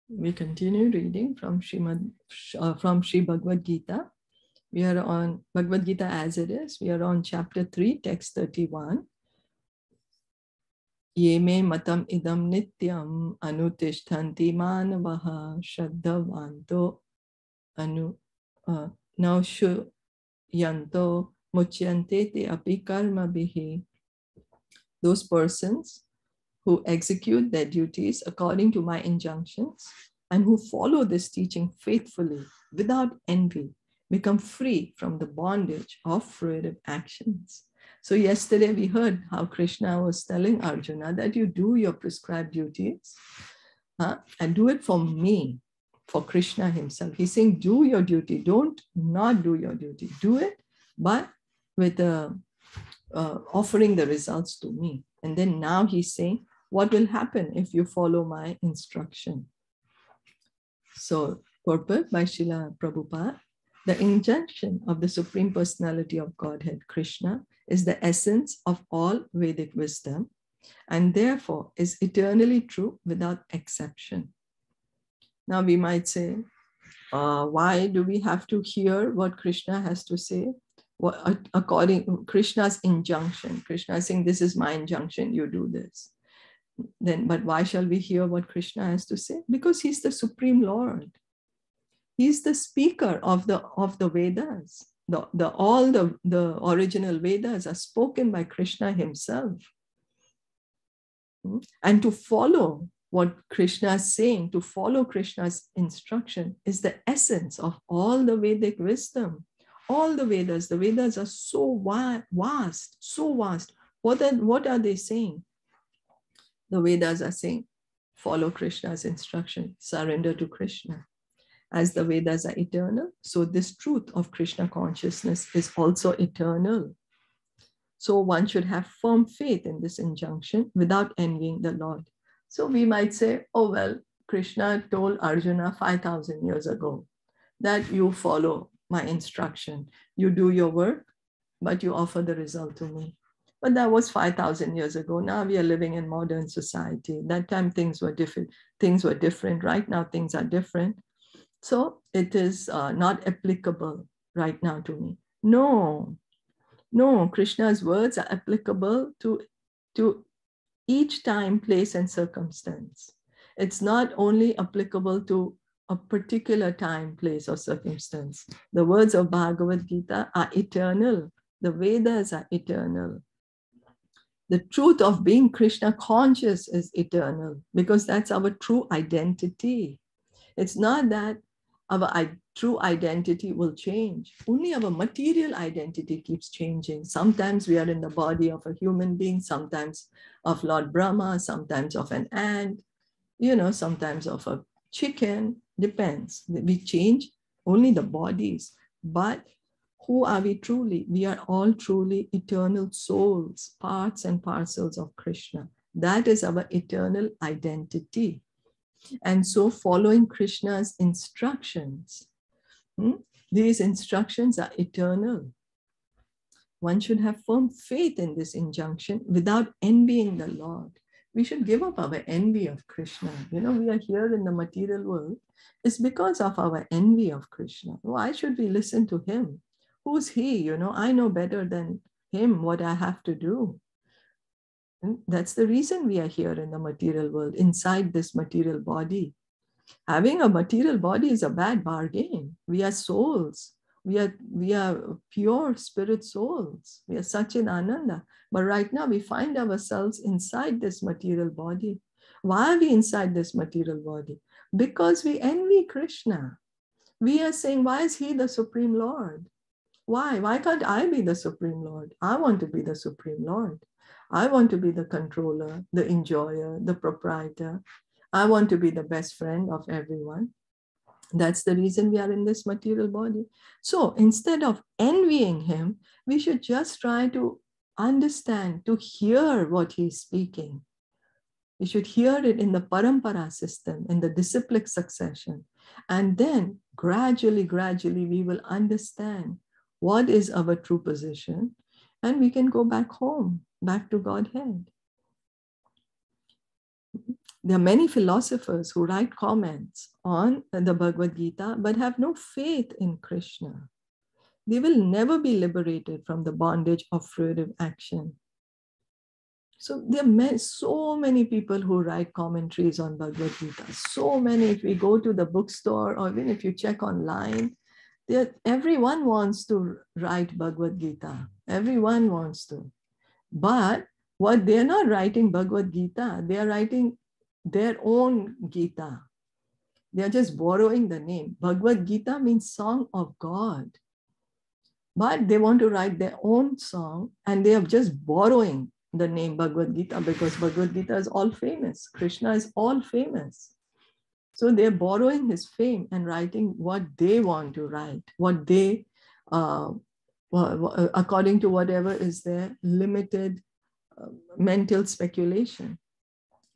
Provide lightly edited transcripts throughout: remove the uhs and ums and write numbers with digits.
We continue reading from Sri Bhagavad Gita. We are on Bhagavad Gita as it is. We are on chapter 3, text 31. Ye me matam idam nityam anutishtanti manavaha shraddhavanto anu naushu yanto muchyante te api karma bihi. Those persons who execute their duties according to my injunctions and who follow this teaching faithfully without envy become free from the bondage of fruitive actions. So yesterday we heard how Krishna was telling Arjuna that you do your prescribed duties and do it for me, for Krishna himself. He's saying do your duty, don't not do your duty. Do it, but with offering the results to me. And then now he's saying, what will happen if you follow my instruction? So, purport by Srila Prabhupada, the injunction of the Supreme Personality of Godhead, Krishna, is the essence of all Vedic wisdom and therefore is eternally true without exception. Now we might say, why do we have to hear what Krishna has to say? According Krishna's injunction, Krishna is saying, this is my injunction, you do this. Then, but why shall we hear what Krishna has to say? Because he's the Supreme Lord. He's the speaker of the Vedas. All the original Vedas are spoken by Krishna himself. And to follow what Krishna is saying, to follow Krishna's instruction is the essence of all the Vedic wisdom. All the Vedas are so vast, so vast. What are they saying? The Vedas are saying, follow Krishna's instruction, surrender to Krishna. As the Vedas are eternal, so this truth of Krishna consciousness is also eternal. So one should have firm faith in this injunction without envying the Lord. So we might say, oh, well, Krishna told Arjuna 5,000 years ago that you follow my instruction. You do your work, but you offer the result to me. But that was 5,000 years ago. Now we are living in modern society. That time things were different. Right now things are different. So it is not applicable right now to me. No, Krishna's words are applicable to each time, place, and circumstance. It's not only applicable to a particular time, place, or circumstance. The words of Bhagavad Gita are eternal. The Vedas are eternal. The truth of being Krishna conscious is eternal because that's our true identity. It's not that our true identity will change. Only our material identity keeps changing. Sometimes we are in the body of a human being, sometimes of Lord Brahma, sometimes of an ant, sometimes of a chicken, depends. We change only the bodies, but who are we truly? We are all truly eternal souls, parts and parcels of Krishna. That is our eternal identity. And so following Krishna's instructions, these instructions are eternal. One should have firm faith in this injunction without envying the Lord. We should give up our envy of Krishna. We are here in the material world. It's because of our envy of Krishna. Why should we listen to him? Who's he? I know better than him what I have to do. And that's the reason we are here in the material world, inside this material body. Having a material body is a bad bargain. We are souls. We are pure spirit souls. We are Satchidananda. But right now we find ourselves inside this material body. Why are we inside this material body? Because we envy Krishna. We are saying, why is he the Supreme Lord? Why? Why can't I be the Supreme Lord? I want to be the Supreme Lord. I want to be the controller, the enjoyer, the proprietor. I want to be the best friend of everyone. That's the reason we are in this material body. So instead of envying him, we should just try to understand, to hear what he's speaking. We should hear it in the parampara system, in the disciplic succession. And then gradually, we will understand what is our true position. And we can go back home, back to Godhead. There are many philosophers who write comments on the Bhagavad Gita but have no faith in Krishna. They will never be liberated from the bondage of fruitive action. So there are so many people who write commentaries on Bhagavad Gita. So many. If we go to the bookstore or even if you check online, everyone wants to write Bhagavad Gita. Everyone wants to. But what they're not writing Bhagavad Gita, they are writing their own Gita. They are just borrowing the name. Bhagavad Gita means song of God. But they want to write their own song and they are just borrowing the name Bhagavad Gita because Bhagavad Gita is all famous. Krishna is all famous. So they're borrowing his fame and writing what they want to write, what they, according to whatever is their limited mental speculation.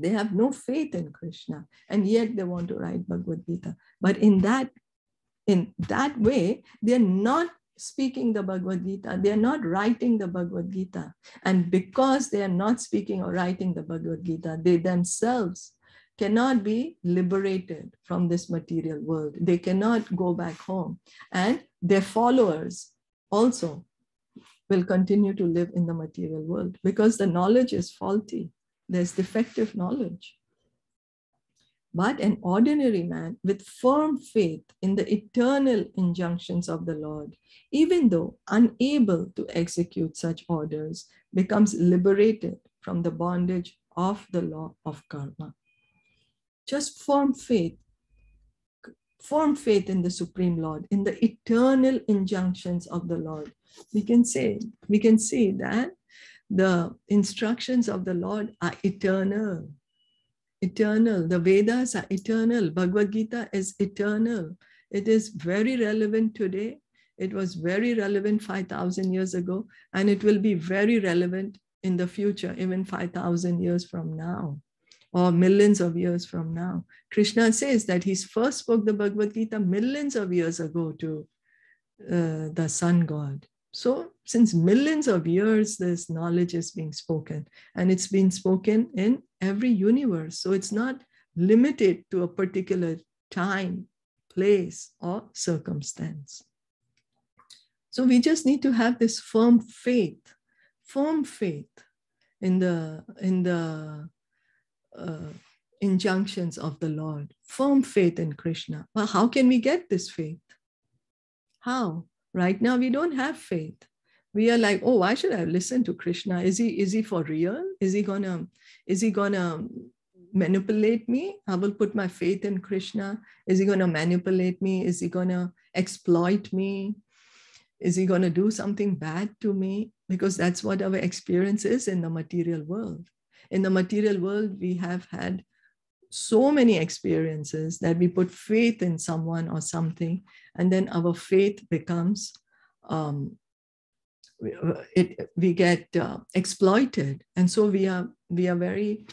They have no faith in Krishna and yet they want to write Bhagavad Gita. But in that way, they're not speaking the Bhagavad Gita. They are not writing the Bhagavad Gita. And because they are not speaking or writing the Bhagavad Gita, they themselves cannot be liberated from this material world. They cannot go back home. And their followers also will continue to live in the material world because the knowledge is faulty. There's defective knowledge. But an ordinary man with firm faith in the eternal injunctions of the Lord, even though unable to execute such orders, becomes liberated from the bondage of the law of karma. Just firm faith in the Supreme Lord, in the eternal injunctions of the Lord. We can see that the instructions of the Lord are eternal. Eternal. The Vedas are eternal. Bhagavad Gita is eternal. It is very relevant today. It was very relevant 5,000 years ago, and it will be very relevant in the future, even 5,000 years from now, or millions of years from now. Krishna says that he first spoke the Bhagavad Gita millions of years ago to the sun god. So since millions of years, this knowledge is being spoken, and it's been spoken in every universe. So it's not limited to a particular time, place, or circumstance. So we just need to have this firm faith in the injunctions of the Lord, firm faith in Krishna. Well, how can we get this faith? How? Right now, we don't have faith. We are like, oh, why should I listen to Krishna? Is he for real? Is he gonna manipulate me? I will put my faith in Krishna. Is he gonna manipulate me? Is he gonna exploit me? Is he gonna do something bad to me? Because that's what our experience is in the material world. In the material world, we have had so many experiences that we put faith in someone or something, and then our faith becomes, we get exploited. And so we are very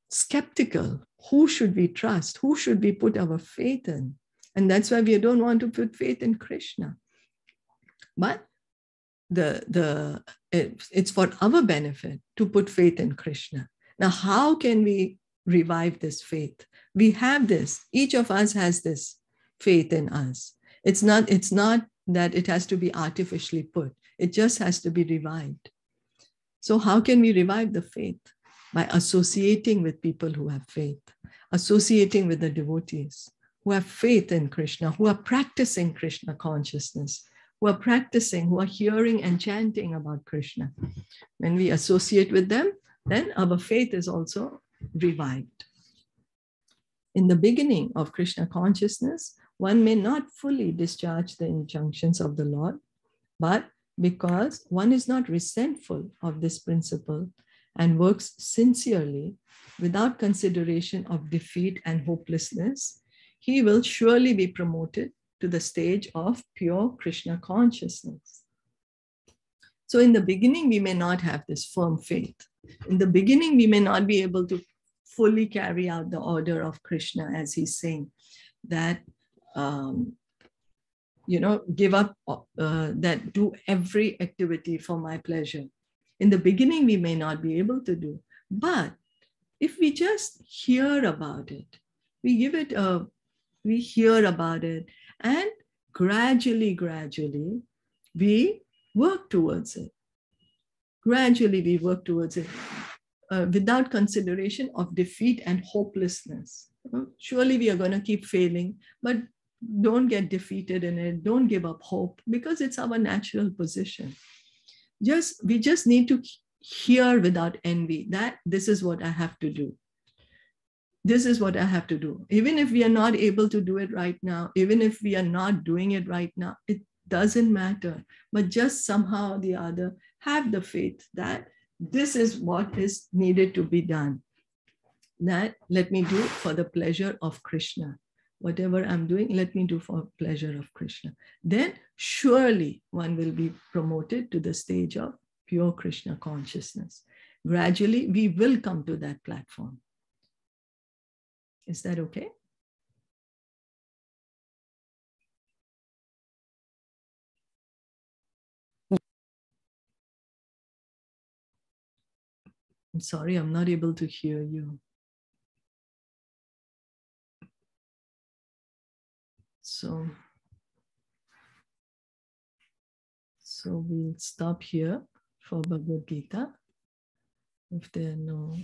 skeptical. Who should we trust? Who should we put our faith in? And that's why we don't want to put faith in Krishna. But it's for our benefit to put faith in Krishna. Now, how can we revive this faith? We have this. Each of us has this faith in us. It's not that it has to be artificially put. It just has to be revived. So how can we revive the faith? By associating with people who have faith, associating with the devotees who have faith in Krishna, who are practicing Krishna consciousness, who are hearing and chanting about Krishna. When we associate with them, then our faith is also revived. In the beginning of Krishna consciousness, one may not fully discharge the injunctions of the Lord, but because one is not resentful of this principle and works sincerely without consideration of defeat and hopelessness, he will surely be promoted to the stage of pure Krishna consciousness. So in the beginning, we may not have this firm faith. In the beginning, we may not be able to fully carry out the order of Krishna, as he's saying, that, give up, that do every activity for my pleasure. In the beginning, we may not be able to do, but if we just hear about it, we hear about it, and gradually, we work towards it. Gradually, we work towards it without consideration of defeat and hopelessness. Surely we are going to keep failing, but don't get defeated in it. Don't give up hope, because it's our natural position. We just need to hear without envy that this is what I have to do. This is what I have to do. Even if we are not able to do it right now, even if we are not doing it right now, it doesn't matter. But just somehow or the other, have the faith that this is what is needed to be done. That let me do for the pleasure of Krishna. Whatever I'm doing, let me do for pleasure of Krishna. Then surely one will be promoted to the stage of pure Krishna consciousness. Gradually, we will come to that platform. Is that okay? I'm sorry, I'm not able to hear you. So we'll stop here for Bhagavad Gita. If there are no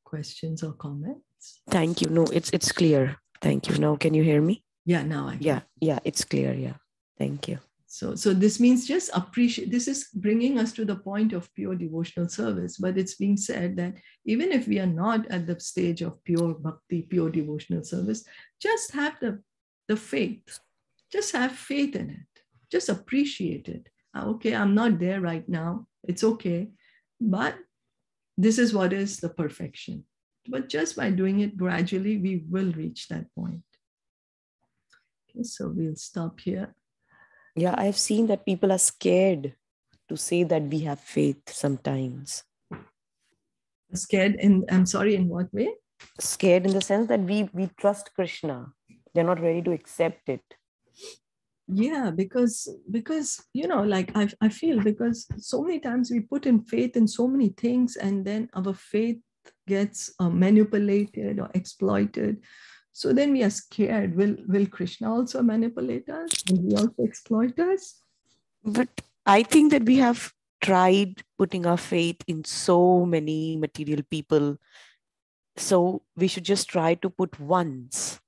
questions or comments. Thank you. No, it's clear. Thank you. Now, can you hear me? Yeah, now I can. Yeah, it's clear. Yeah. Thank you. So this means just appreciate. This is bringing us to the point of pure devotional service. But it's being said that even if we are not at the stage of pure bhakti, pure devotional service, just have the faith. Just have faith in it. Just appreciate it. Okay, I'm not there right now. It's okay. But this is what is the perfection. But just by doing it gradually, we will reach that point. Okay, so we'll stop here. Yeah, I've seen that people are scared to say that we have faith sometimes. Scared I'm sorry, in what way? Scared in the sense that we trust Krishna. They're not ready to accept it. Yeah, because like I feel, because so many times we put in faith in so many things, and then our faith gets manipulated or exploited. So then we are scared. Will Krishna also manipulate us? Will he also exploit us? But I think that we have tried putting our faith in so many material people. So we should just try to put once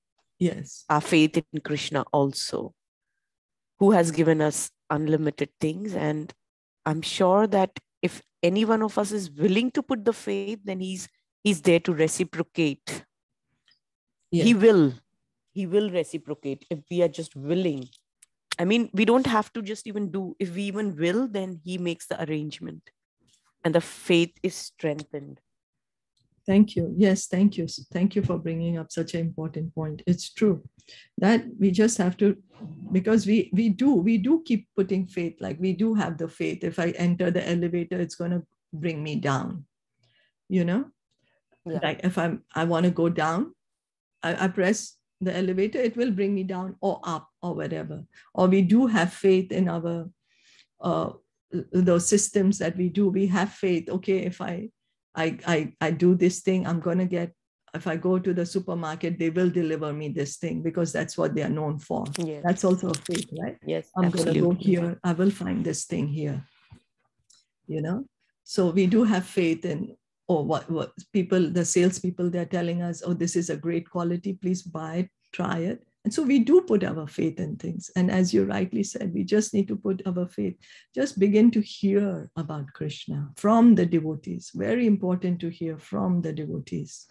our faith in Krishna also, who has given us unlimited things. And I'm sure that if any one of us is willing to put the faith, then he's there to reciprocate. Yes. He will reciprocate if we are just willing. I mean, we don't have to just even do. If we even will, then he makes the arrangement and the faith is strengthened. Thank you. Yes, thank you. Thank you for bringing up such an important point. It's true that we just have to, because we do keep putting faith. Like we do have the faith. If I enter the elevator, it's going to bring me down. Like if I want to go down, I press the elevator, it will bring me down or up or whatever. Or we do have faith in our those systems that we do. We have faith. Okay, if I do this thing, I'm going to get, if I go to the supermarket, they will deliver me this thing because that's what they are known for. Yes. That's also a faith, right? Yes, I'm going to go here, I will find this thing here. So we do have faith in, what people, the salespeople, they're telling us, oh, this is a great quality, please buy it, try it. And so we do put our faith in things. And as you rightly said, we just need to put our faith, just begin to hear about Krishna from the devotees. Very important to hear from the devotees,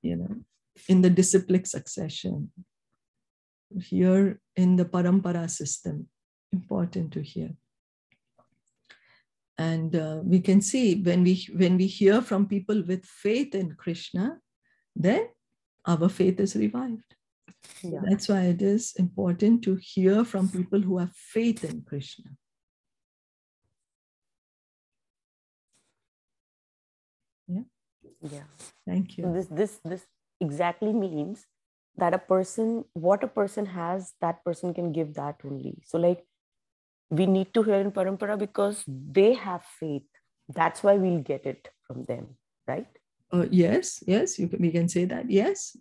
in the disciplic succession, here in the parampara system, important to hear. And we can see when we hear from people with faith in Krishna, then our faith is revived. Yeah. That's why it is important to hear from people who have faith in Krishna. Yeah. Thank you. So this exactly means that what a person has, that person can give that only. So like, we need to hear in parampara because they have faith. That's why we'll get it from them, right? Yes, yes, we can say that. Yes,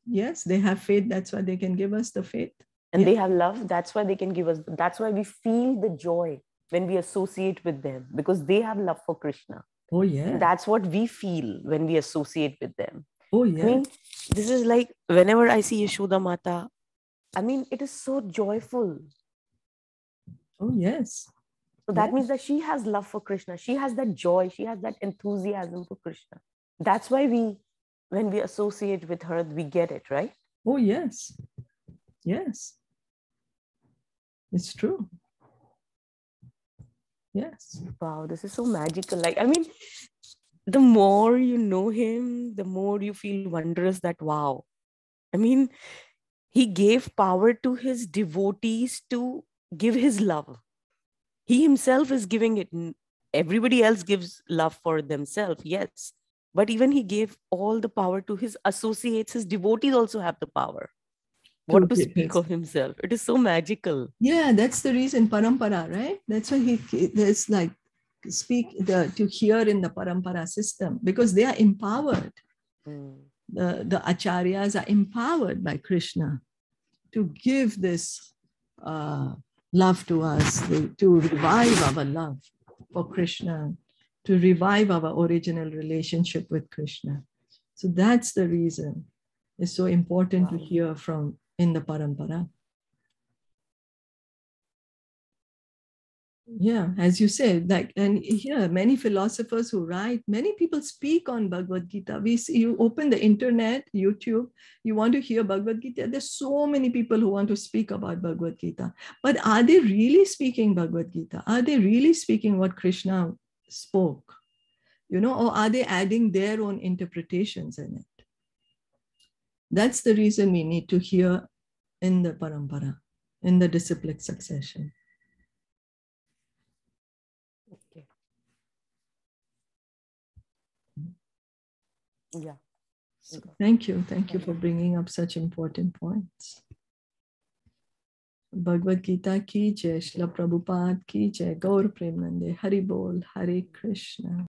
yes, they have faith. That's why they can give us the faith. And they have love. That's why they can give us. That's why we feel the joy when we associate with them, because they have love for Krishna. Oh, yeah. And that's what we feel when we associate with them. Oh, yeah. I mean, this is like whenever I see Yashoda Mata, I mean, it is so joyful. Oh, yes. So that means that she has love for Krishna. She has that joy. She has that enthusiasm for Krishna. That's why when we associate with her, we get it, right? Oh, yes. Yes. It's true. Yes. Wow, this is so magical. Like, I mean, the more you know him, the more you feel wondrous that, wow. I mean, he gave power to his devotees to give his love. He himself is giving it. Everybody else gives love for themselves, yes. But even he gave all the power to his associates. His devotees also have the power. What to speak of himself? It is so magical. Yeah, that's the reason, parampara, right? That's why there's like to hear in the parampara system, because they are empowered. The acharyas are empowered by Krishna to give this love to us, to revive our love for Krishna, to revive our original relationship with Krishna. So that's the reason it's so important to hear from in the parampara. Yeah, as you said, like, and here many philosophers who write, many people speak on Bhagavad Gita. We see, you open the internet, YouTube, you want to hear Bhagavad Gita. There's so many people who want to speak about Bhagavad Gita. But are they really speaking Bhagavad Gita? Are they really speaking what Krishna spoke? Or are they adding their own interpretations in it? That's the reason we need to hear in the parampara, in the disciplic succession. Okay. Yeah. So thank you for bringing up such important points. Bhagavad Gita ki jai, Srila Prabhupada ki jai, Gaur Premanande, Hari Bol, Hare Krishna.